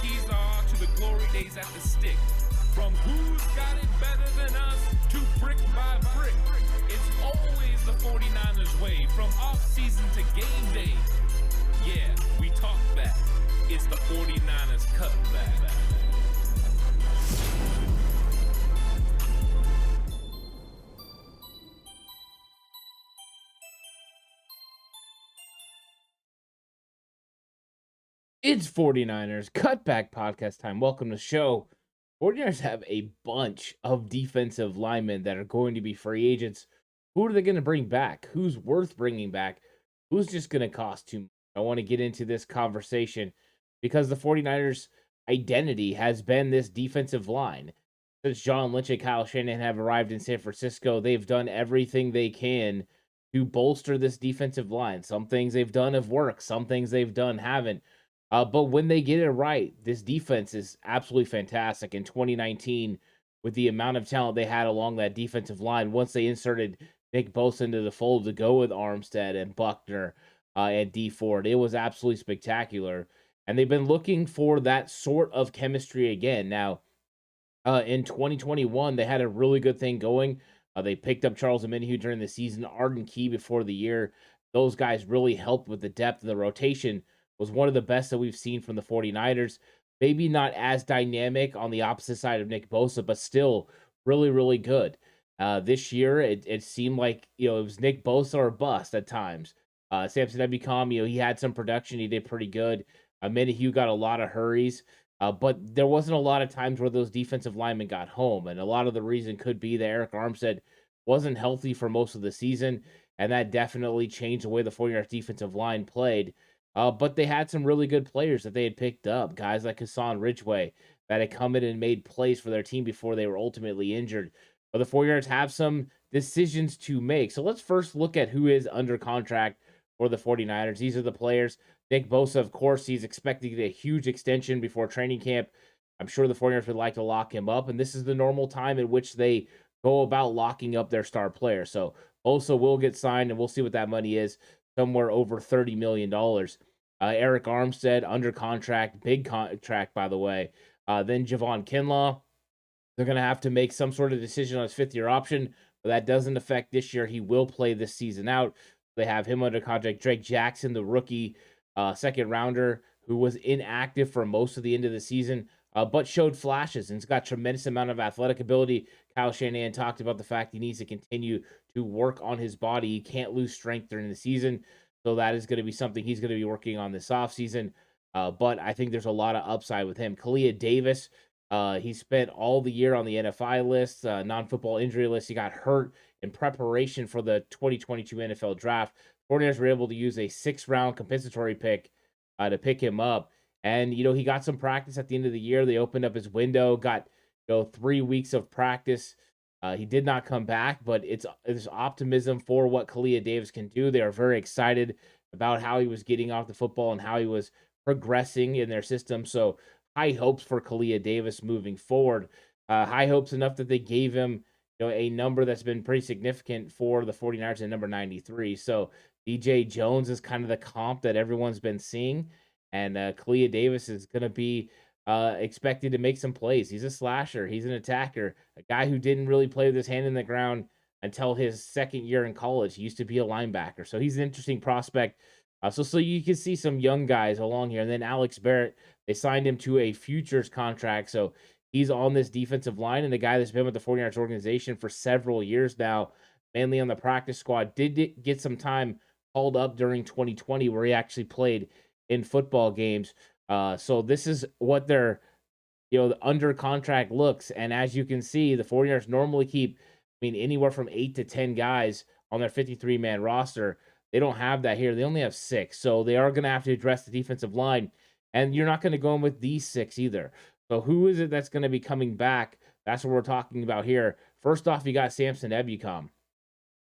keys are to the glory days at the stick. From who's got it better than us to brick by brick. It's always the 49ers way, from off-season to game day. Yeah, we talk back. It's the 49ers Cutback. It's 49ers Cutback Podcast time. Welcome to the show. 49ers have a bunch of defensive linemen that are going to be free agents. Who are they going to bring back? Who's worth bringing back? Who's just going to cost too much? I want to get into this conversation because the 49ers' identity has been this defensive line. Since John Lynch and Kyle Shanahan have arrived in San Francisco, they've done everything they can to bolster this defensive line. Some things they've done have worked, some things they've done haven't. But when they get it right, this defense is absolutely fantastic. In 2019, with the amount of talent they had along that defensive line, once they inserted Nick Bosa into the fold to go with Armstead and Buckner and D Ford, it was absolutely spectacular. And they've been looking for that sort of chemistry again. Now, in 2021, they had a really good thing going. They picked up Charles Omenihu during the season, Arden Key before the year. Those guys really helped with the depth of the rotation. Was one of the best that we've seen from the 49ers. Maybe not as dynamic on the opposite side of Nick Bosa, but still really, really good. This year, it seemed like, it was Nick Bosa or bust at times. Samson Ebukam, he had some production. He did pretty good. Omenihu got a lot of hurries. But there wasn't a lot of times where those defensive linemen got home. And a lot of the reason could be that Eric Armstead wasn't healthy for most of the season. And that definitely changed the way the 49ers defensive line played. But they had some really good players that they had picked up, guys like Hassan Ridgeway that had come in and made plays for their team before they were ultimately injured. But the 49ers have some decisions to make. So let's first look at who is under contract for the 49ers. These are the players. Nick Bosa, of course, he's expected to get a huge extension before training camp. I'm sure the 49ers would like to lock him up, and this is the normal time in which they go about locking up their star player. So Bosa will get signed, and we'll see what that money is. Somewhere over $30 million. Eric Armstead under contract, big contract, by the way. Then Javon Kinlaw, they're going to have to make some sort of decision on his fifth-year option, but that doesn't affect this year. He will play this season out. They have him under contract. Drake Jackson, the rookie second rounder, who was inactive for most of the end of the season, but showed flashes and has got tremendous amount of athletic ability. Kyle Shanahan talked about the fact he needs to continue to work on his body. He can't lose strength during the season, so that is going to be something he's going to be working on this offseason. But I think there's a lot of upside with him. Kalia Davis, he spent all the year on the NFI list, non-football injury list. He got hurt in preparation for the 2022 NFL draft. 49ers were able to use a 6th-round compensatory pick to pick him up. And, he got some practice at the end of the year. They opened up his window, got 3 weeks of practice. He did not come back, but there's optimism for what Kalia Davis can do. They are very excited about how he was getting off the football and how he was progressing in their system. So high hopes for Kalia Davis moving forward. High hopes enough that they gave him a number that's been pretty significant for the 49ers at number 93. So DJ Jones is kind of the comp that everyone's been seeing. And Kalia Davis is going to be expected to make some plays. He's a slasher. He's an attacker. A guy who didn't really play with his hand in the ground until his second year in college. He used to be a linebacker. So he's an interesting prospect. So you can see some young guys along here. And then Alex Barrett, they signed him to a futures contract. So he's on this defensive line, and the guy that's been with the 49ers organization for several years now, mainly on the practice squad, did get some time called up during 2020 where he actually played in football games. So this is what their the under contract looks. And as you can see, the 49ers normally keep, anywhere from 8 to 10 guys on their 53-man roster. They don't have that here. They only have 6. So they are going to have to address the defensive line. And you're not going to go in with these 6 either. So who is it that's going to be coming back? That's what we're talking about here. First off, you got Samson Ebukam.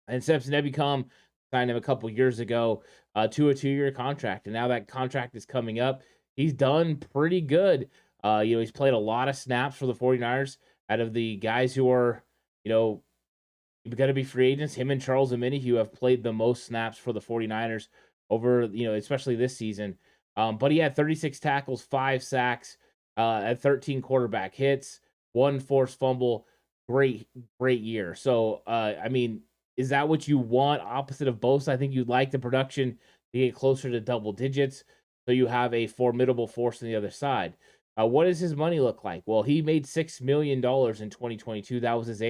And Samson Ebukam signed him a couple years ago to a 2-year contract. And now that contract is coming up. He's done pretty good. He's played a lot of snaps for the 49ers out of the guys who are, going to be free agents. Him and Charles Omenihu have played the most snaps for the 49ers over, especially this season. But he had 36 tackles, 5 sacks, at 13 quarterback hits, one forced fumble. Great year. So, I mean, is that what you want opposite of Bosa? I think you'd like the production to get closer to double digits so you have a formidable force on the other side. What does his money look like? Well, he made $6 million in 2022. That was his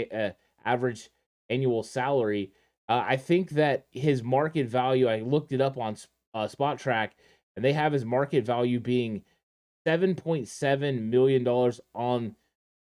average annual salary. I think that his market value, I looked it up on Spot Track, and they have his market value being $7.7 million on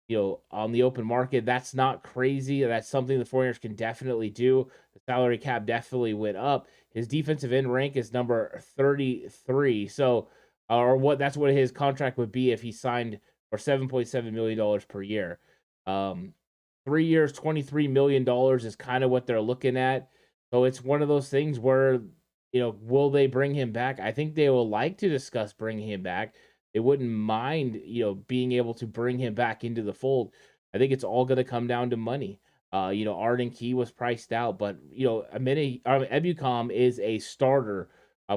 on the open market. That's not crazy. That's something the 49ers can definitely do. The salary cap definitely went up. His defensive end rank is number 33. So, that's what his contract would be if he signed for $7.7 million per year. 3 years, $23 million is kind of what they're looking at. So it's one of those things where, will they bring him back? I think they will like to discuss bringing him back. They wouldn't mind, being able to bring him back into the fold. I think it's all going to come down to money. Arden Key was priced out, but Ebukam is a starter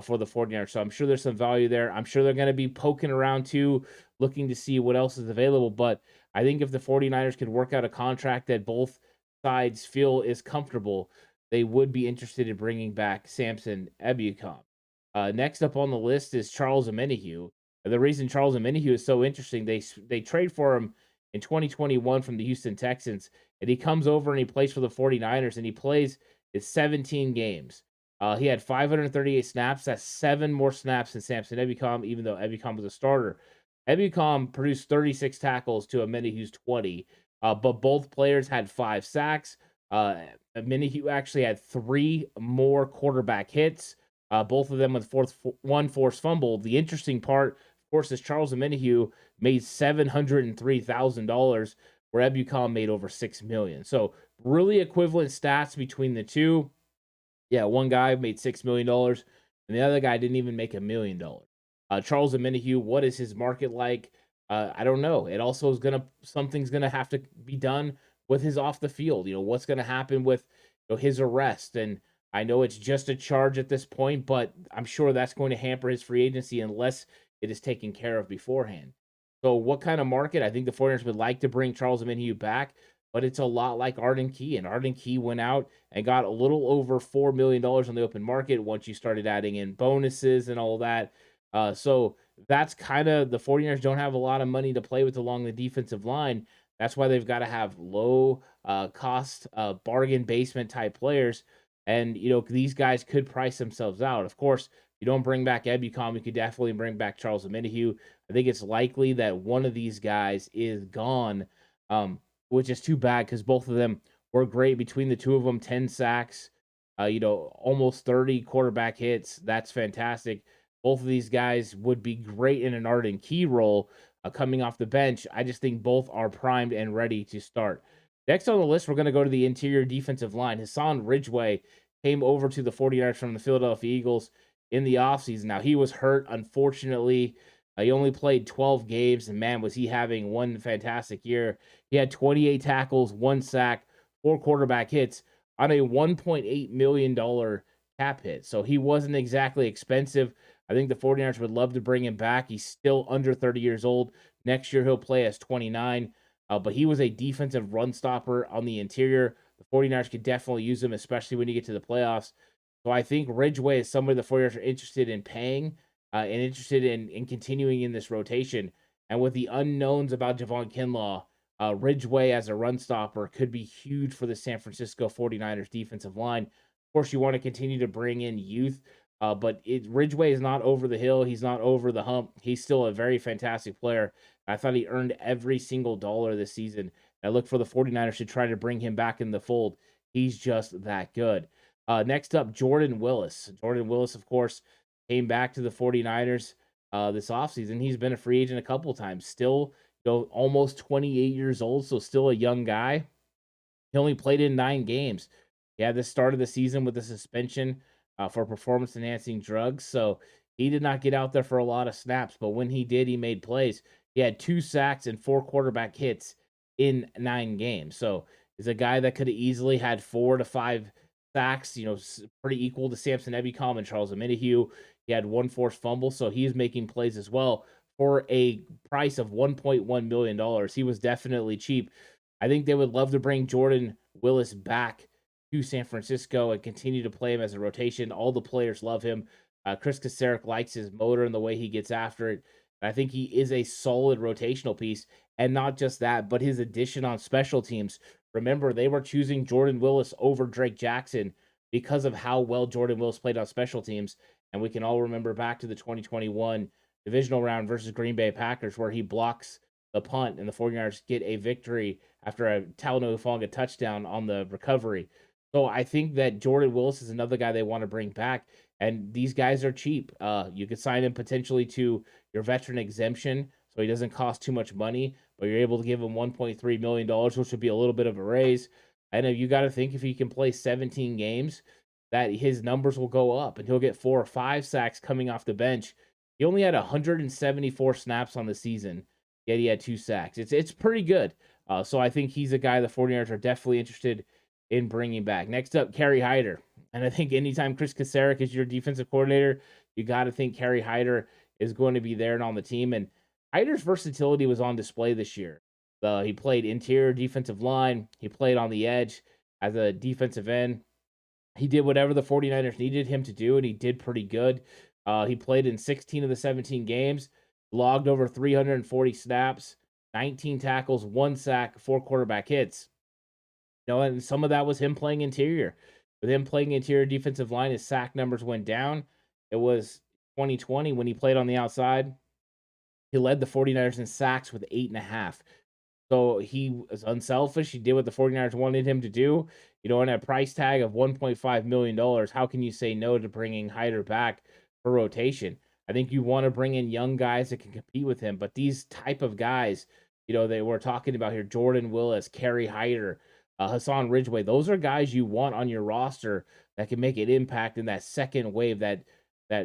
for the 49ers, so I'm sure there's some value there. I'm sure they're going to be poking around too, looking to see what else is available. But I think if the 49ers could work out a contract that both sides feel is comfortable, they would be interested in bringing back Samson Ebukam. Next up on the list is Charles Omenihu. The reason Charles Omenihu is so interesting, they trade for him in 2021 from the Houston Texans, and he comes over and he plays for the 49ers, and he plays his 17 games. He had 538 snaps. That's 7 more snaps than Samson Ebukam, even though Ebukam was a starter. Ebukam produced 36 tackles to Omenihu's 20, but both players had 5 sacks. Omenihu actually had 3 more quarterback hits, both of them with one forced fumble. The interesting part, of course, is Charles Omenihu made $703,000, where Ebukam made over $6 million. So really equivalent stats between the two. Yeah, one guy made $6 million, and the other guy didn't even make $1 million. Charles Omenihu, what is his market like? I don't know. It also is something's gonna have to be done with his off the field. What's gonna happen with his arrest? And I know it's just a charge at this point, but I'm sure that's going to hamper his free agency unless it is taken care of beforehand. So what kind of market? I think the 49ers would like to bring Charles Omenihu back, but it's a lot like Arden Key. And Arden Key went out and got a little over $4 million on the open market once you started adding in bonuses and all that. So that's kind of, the 49ers don't have a lot of money to play with along the defensive line. That's why they've got to have low cost bargain basement type players. And, these guys could price themselves out. Of course, you don't bring back Ebukam, you could definitely bring back Charles Omenihu. I think it's likely that one of these guys is gone, which is too bad because both of them were great. Between the two of them, 10 sacks, almost 30 quarterback hits. That's fantastic. Both of these guys would be great in an Arden Key role coming off the bench. I just think both are primed and ready to start. Next on the list, we're going to go to the interior defensive line. Hassan Ridgeway came over to the 49ers from the Philadelphia Eagles in the offseason. Now, he was hurt, unfortunately. He only played 12 games, and man, was he having one fantastic year. He had 28 tackles, 1 sack, 4 quarterback hits on a $1.8 million cap hit. So he wasn't exactly expensive. I think the 49ers would love to bring him back. He's still under 30 years old. Next year, he'll play as 29. But he was a defensive run stopper on the interior. The 49ers could definitely use him, especially when you get to the playoffs. So I think Ridgeway is somebody the 49ers are interested in paying and interested in continuing in this rotation. And with the unknowns about Javon Kinlaw, Ridgeway as a run stopper could be huge for the San Francisco 49ers defensive line. Of course, you want to continue to bring in youth, but Ridgeway is not over the hill. He's not over the hump. He's still a very fantastic player. I thought he earned every single dollar this season. I look for the 49ers to try to bring him back in the fold. He's just that good. Next up, Jordan Willis. Jordan Willis, of course, came back to the 49ers this offseason. He's been a free agent a couple times. Still, almost 28 years old, so still a young guy. He only played in 9 games. He had the start of the season with a suspension for performance-enhancing drugs, so he did not get out there for a lot of snaps, but when he did, he made plays. He had 2 sacks and 4 quarterback hits in 9 games. So he's a guy that could have easily had 4 to 5 sacks, pretty equal to Samson Ebukam and Charles Omenihu. He had 1 forced fumble, so he's making plays as well for a price of $1.1 million. He was definitely cheap. I think they would love to bring Jordan Willis back to San Francisco and continue to play him as a rotation. All the players love him. Chris Kasarik likes his motor and the way he gets after it. I think he is a solid rotational piece. And not just that, but his addition on special teams. Remember, they were choosing Jordan Willis over Drake Jackson because of how well Jordan Willis played on special teams. And we can all remember back to the 2021 divisional round versus Green Bay Packers, where he blocks the punt and the 49ers get a victory after a Talanoa falling a touchdown on the recovery. So I think that Jordan Willis is another guy they want to bring back. And these guys are cheap. You could sign him potentially to your veteran exemption, so he doesn't cost too much money, but you're able to give him $1.3 million, which would be a little bit of a raise. And you got to think if he can play 17 games, that his numbers will go up and he'll get 4 or 5 sacks coming off the bench. He only had 174 snaps on the season, yet he had 2 sacks. It's pretty good. So I think he's a guy the 49ers are definitely interested in bringing back. Next up, Kerry Hyder. And I think anytime Chris Kasarik is your defensive coordinator, you got to think Kerry Hyder is going to be there and on the team. And Hyder's versatility was on display this year. He played interior defensive line. He played on the edge as a defensive end. He did whatever the 49ers needed him to do, and he did pretty good. He played in 16 of the 17 games, logged over 340 snaps, 19 tackles, 1 sack, 4 quarterback hits. And some of that was him playing interior. With him playing interior defensive line, his sack numbers went down. It was 2020 when he played on the outside. He led the 49ers in sacks with 8.5. So he was unselfish. He did what the 49ers wanted him to do. On a price tag of $1.5 million, how can you say no to bringing Hyder back for rotation? I think you want to bring in young guys that can compete with him. But these type of guys, they were talking about here, Jordan Willis, Kerry Hyder, Hassan Ridgeway, those are guys you want on your roster that can make an impact in that second wave, that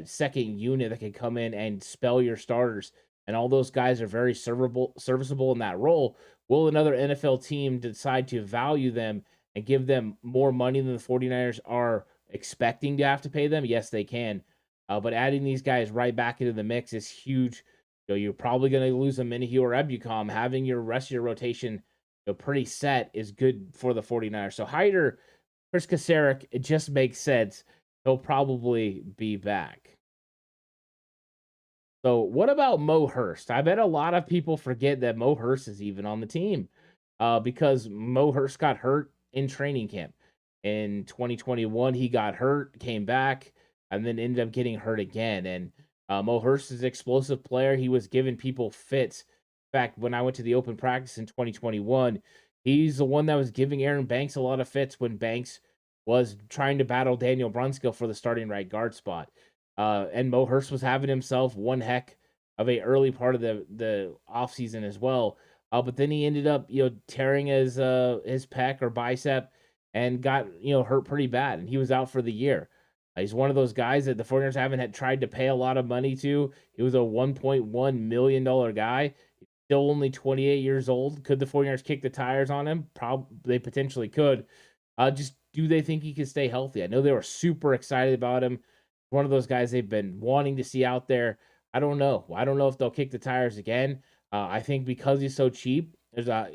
second unit that can come in and spell your starters. And all those guys are very serviceable in that role. Will another NFL team decide to value them and give them more money than the 49ers are expecting to have to pay them? Yes, they can. But adding these guys right back into the mix is huge. You're probably going to lose Omenihu or Ebukam. Having your rest of your rotation pretty set is good for the 49ers. So Hyder, Chris Kasarik, it just makes sense. He'll probably be back. So what about Mo Hurst? I bet a lot of people forget that Mo Hurst is even on the team because Mo Hurst got hurt in training camp. In 2021, he got hurt, came back, and then ended up getting hurt again. And Mo Hurst is an explosive player. He was giving people fits. In fact, when I went to the open practice in 2021, he's the one that was giving Aaron Banks a lot of fits when Banks was trying to battle Daniel Brunskill for the starting right guard spot. And Mo Hurst was having himself one heck of a early part of the offseason as well. But then he ended up, tearing his pec or bicep and got, hurt pretty bad. And he was out for the year. He's one of those guys that the 49ers haven't had tried to pay a lot of money to. He was a $1.1 million guy. Still only 28 years old. Could the 49ers kick the tires on him? Probably, they potentially could. Just do they think he can stay healthy? I know they were super excited about him. One of those guys they've been wanting to see out there. I don't know. I don't know if they'll kick the tires again. I think because he's so cheap, there's a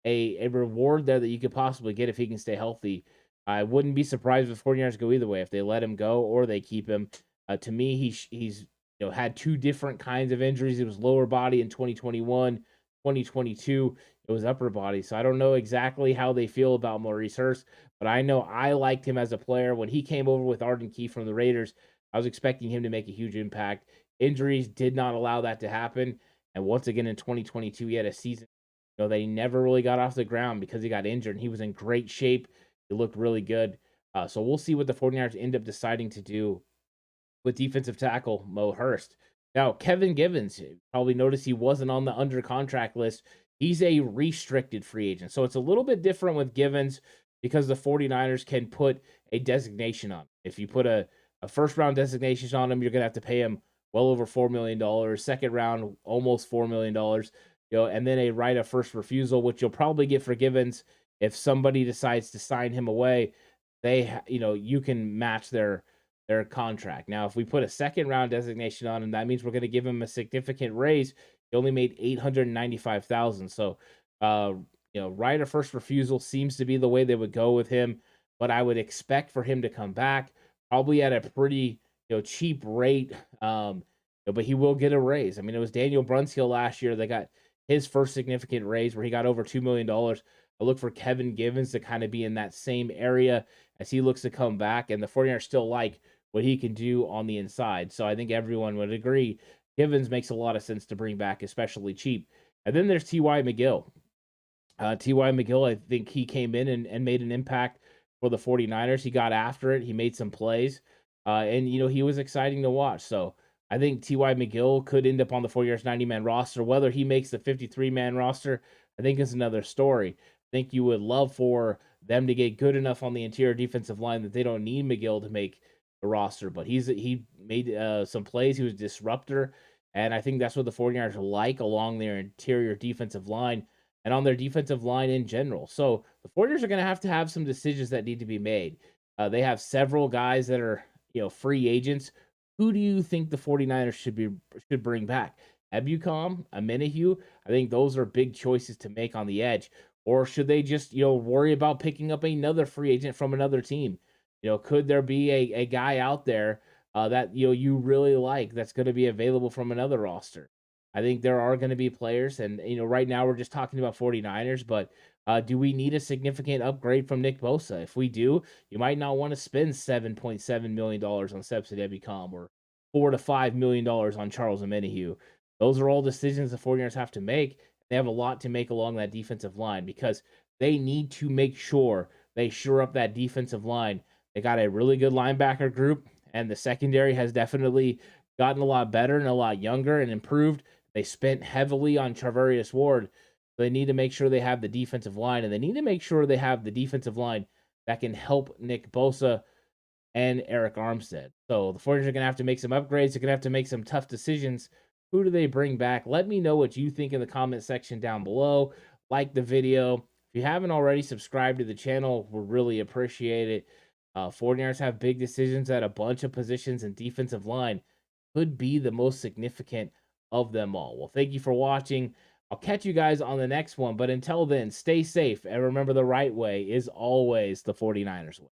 reward there that you could possibly get if he can stay healthy. I wouldn't be surprised if the 49ers go either way, if they let him go or they keep him. To me, he's had 2 different kinds of injuries. It was lower body in 2021, 2022, it was upper body. So I don't know exactly how they feel about Maurice Hurst, but I know I liked him as a player. When he came over with Arden Key from the Raiders, I was expecting him to make a huge impact. Injuries did not allow that to happen. And once again, in 2022, he had a season that he never really got off the ground because he got injured. And he was in great shape. He looked really good. So we'll see what the 49ers end up deciding to do with defensive tackle Mo Hurst. Now, Kevin Givens, you probably noticed he wasn't on the under contract list. He's a restricted free agent. So it's a little bit different with Givens because the 49ers can put a designation on him. If you put a first round designation on him, you're going to have to pay him well over $4 million. Second round, almost $4 million. And then a right of first refusal, which you'll probably get for Givens if somebody decides to sign him away. You can match their their contract. Now, if we put a second round designation on him, that means we're going to give him a significant raise. He only made 895,000. So, uh, right of first refusal seems to be the way they would go with him. But I would expect for him to come back probably at a pretty cheap rate. But he will get a raise. I mean, it was Daniel Brunskill last year that got his first significant raise where he got over $2 million. I look for Kevin Givens to kind of be in that same area as he looks to come back, and the 49ers still like what he can do on the inside. So I think everyone would agree Givens makes a lot of sense to bring back, especially cheap. And then there's T.Y. McGill. T.Y. McGill, I think he came in and made an impact for the 49ers. He got after it. He made some plays. And he was exciting to watch. So I think T.Y. McGill could end up on the 49ers 90-man roster. Whether he makes the 53-man roster, I think is another story. I think you would love for them to get good enough on the interior defensive line that they don't need McGill to make the roster. But he made some plays. He was a disruptor. And I think that's what the 49ers like along their interior defensive line and on their defensive line in general. So the 49ers are going to have some decisions that need to be made. They have several guys that are free agents. Who do you think the 49ers should bring back? Ebukam, Omenihu? I think those are big choices to make on the edge. Or should they just, worry about picking up another free agent from another team? Could there be a guy out there that, you really like that's going to be available from another roster? I think there are going to be players, and, right now we're just talking about 49ers, but do we need a significant upgrade from Nick Bosa? If we do, you might not want to spend $7.7 million on Samson Ebukam or $4 to $5 million on Charles Omenihu. Those are all decisions the 49ers have to make. They have a lot to make along that defensive line because they need to make sure they shore up that defensive line. They got a really good linebacker group, and the secondary has definitely gotten a lot better and a lot younger and improved. They spent heavily on Charvarius Ward. So they need to make sure they have the defensive line, and they need to make sure they have the defensive line that can help Nick Bosa and Eric Armstead. So the 49ers are going to have to make some upgrades. They're going to have to make some tough decisions. Who do they bring back? Let me know what you think in the comment section down below. Like the video. If you haven't already, subscribed to the channel. We'll really appreciate it. 49ers have big decisions at a bunch of positions, and defensive line could be the most significant of them all. Well, thank you for watching. I'll catch you guys on the next one. But until then, stay safe. And remember, the right way is always the 49ers way.